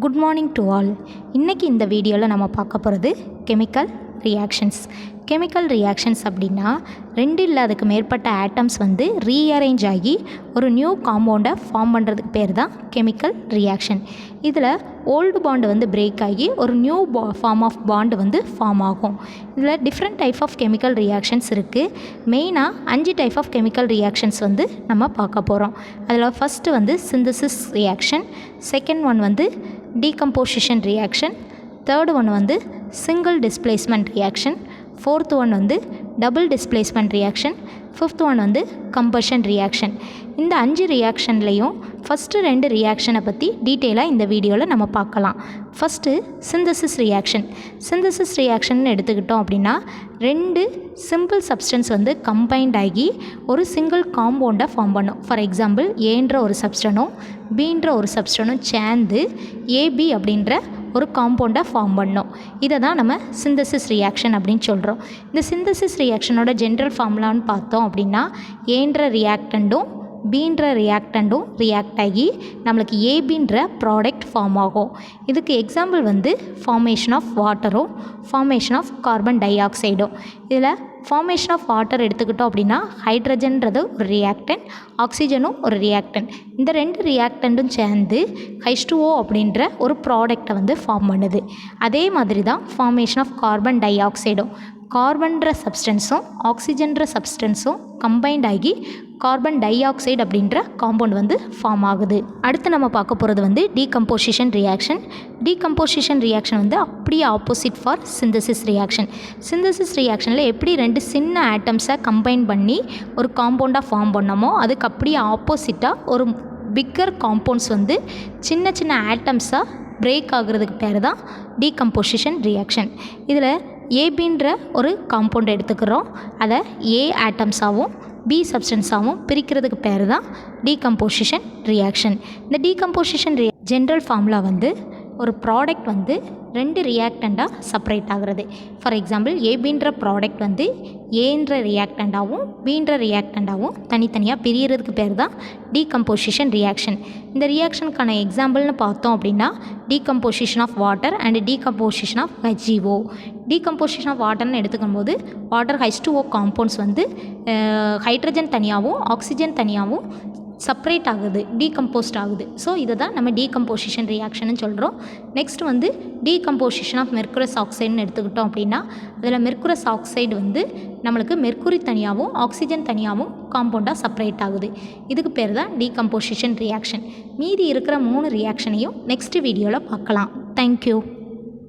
Good morning to all. இன்றைக்கி இந்த வீடியோவில் நம்ம பார்க்க போகிறது கெமிக்கல் ரியாக்ஷன்ஸ். கெமிக்கல் ரியாக்ஷன்ஸ் அப்படின்னா ரெண்டு இல்லை அதுக்கு மேற்பட்ட ஆட்டம்ஸ் வந்து ரீஅரேஞ்ச் ஆகி ஒரு நியூ காம்பவுண்டை ஃபார்ம் பண்ணுறதுக்கு பேர் தான் கெமிக்கல் ரியாக்ஷன். இதில் ஓல்டு பாண்டு வந்து பிரேக் ஆகி ஒரு நியூ ஃபார்ம் ஆஃப் பாண்டு வந்து ஃபார்ம் ஆகும். இதில் different type of chemical reactions இருக்குது. மெயினாக 5 டைப் ஆஃப் கெமிக்கல் ரியாக்ஷன்ஸ் வந்து நம்ம பார்க்க போகிறோம். அதில் ஃபஸ்ட்டு வந்து சிந்தசிஸ் ரியாக்ஷன், செகண்ட் ஒன் வந்து டீகம்போசிஷன் ரியாக்ஷன், தேர்டு ஒன் வந்து single displacement reaction, fourth one வந்து double displacement reaction, fifth one வந்து கம்பஷன் ரியாக்ஷன். இந்த 5 ரியாக்ஷன்லேயும் ஃபஸ்ட்டு 2 ரியாக்ஷனை பற்றி டீட்டெயிலாக இந்த வீடியோவில் நம்ம பார்க்கலாம். First synthesis reaction. Synthesis reaction எடுத்துக்கிட்டோம் அப்படின்னா 2 சிம்பிள் சப்ஸ்டன்ஸ் வந்து கம்பைன்ட் ஆகி ஒரு சிங்கிள் காம்பவுண்டை ஃபார்ம் பண்ணும். ஃபார் எக்ஸாம்பிள் ஏன்ற ஒரு சப்ஸ்டனும் பீன்ற ஒரு சப்ஸ்டனும் சேர்ந்து ஏபி அப்படின்ற ஒரு காம்பவுண்டை ஃபார்ம் பண்ணோம். இதை தான் நம்ம சிந்தசிஸ் ரியாக்ஷன் அப்படின்னு சொல்கிறோம். இந்த சிந்தசிஸ் ரியாக்ஷனோட ஜென்ரல் ஃபார்முலான்னு பார்த்தோம் அப்படின்னா ஏன்ற ரியாக்டண்ட்டும் பீன்ற ரியாக்டண்ட்டும் ரியாக்ட் ஆகி நம்மளுக்கு ஏபின்ற ப்ராடக்ட் ஃபார்ம் ஆகும். இதுக்கு எக்ஸாம்பிள் வந்து ஃபார்மேஷன் ஆஃப் வாட்டரும் ஃபார்மேஷன் ஆஃப் கார்பன் டை ஆக்சைடும். இதில் ஃபார்மேஷன் ஆஃப் வாட்டர் எடுத்துக்கிட்டோம் அப்படின்னா ஹைட்ரஜன்றது ஒரு ரியாக்டன்ட், ஆக்சிஜனும் ஒரு ரியாக்டன்ட். இந்த 2 ரியாக்டண்ட்டும் சேர்ந்து H2O அப்படின்ற ஒரு ப்ராடக்டை வந்து ஃபார்ம் பண்ணுது. அதே மாதிரி தான் ஃபார்மேஷன் ஆஃப் கார்பன் டை ஆக்சைடும். கார்பன்ற சப்ஸ்டன்ஸும் ஆக்சிஜன்ற சப்ஸ்டன்ஸும் கம்பைன்ட் ஆகி கார்பன் டை ஆக்சைடு அப்படின்ற காம்பவுண்ட் வந்து ஃபார்ம் ஆகுது. அடுத்து நம்ம பார்க்க போகிறது வந்து டீகம்போசிஷன் ரியாக்ஷன். டீகம்போசிஷன் ரியாக்ஷன் வந்து அப்படியே opposite for synthesis reaction. Synthesis ரியாக்ஷனில் எப்படி 2 சின்ன ஆட்டம்ஸை கம்பைன் பண்ணி ஒரு காம்பவுண்டாக ஃபார்ம் பண்ணோமோ அதுக்கு அப்படியே ஆப்போசிட்டாக ஒரு பிக்கர் காம்பவுண்ட்ஸ் வந்து சின்ன சின்ன ஆட்டம்ஸாக பிரேக் ஆகுறதுக்கு பேர் தான் டீகம்போசிஷன் ரியாக்ஷன். இதில் ஏபின்ற ஒரு காம்பவுண்ட் எடுத்துக்கிறோம். அதை ஏ ஆட்டம்ஸாகவும் பி சப்ஸ்டன்ஸாகவும் பிரிக்கிறதுக்கு பேர் தான் டீகம்போசிஷன் ரியாக்ஷன். இந்த டீகம்போசிஷன் ஜென்ரல் ஃபார்முலா வந்து ஒரு ப்ராடக்ட் வந்து 2 ரியாக்டண்ட்டாக செப்பரேட் ஆகிறது. ஃபார் எக்ஸாம்பிள் ஏபின்ற ப்ராடக்ட் வந்து ஏன்ற ரியாக்டண்ட்டாகவும் பீன்ற ரியாக்டண்ட்டாகவும் தனித்தனியாக பிரியறதுக்கு பேர் தான் டீகம்போசிஷன் ரியாக்ஷன். இந்த ரியாக்ஷனுக்கான எக்ஸாம்பிள்னு பார்த்தோம் அப்படின்னா decomposition of water and decomposition of HGO. Decomposition of வாட்டர்னு எடுத்துக்கும் போது வாட்டர் H2O காம்பவுண்ட்ஸ் வந்து ஹைட்ரஜன் தனியாகவும் ஆக்சிஜன் தனியாகவும் செப்பரேட் ஆகுது, டீகம்போஸ்ட் ஆகுது. ஸோ இதை தான் நம்ம டீகம்போசிஷன் ரியாக்ஷன்னு சொல்கிறோம். நெக்ஸ்ட் வந்து டீகம்போசிஷன் ஆஃப் மெர்க்குரஸ் ஆக்சைடுன்னு எடுத்துக்கிட்டோம் அப்படின்னா அதில் மெர்க்குரஸ் ஆக்சைடு வந்து நம்மளுக்கு மெர்க்குரி தனியாகவும் ஆக்சிஜன் தனியாகவும் காம்பவுண்டாக செப்பரேட் ஆகுது. இதுக்கு பேர் தான் டீகம்போசிஷன் ரியாக்ஷன். மீதி இருக்கிற 3 ரியாக்ஷனையும் நெக்ஸ்ட் வீடியோவில் பார்க்கலாம். தேங்க்யூ.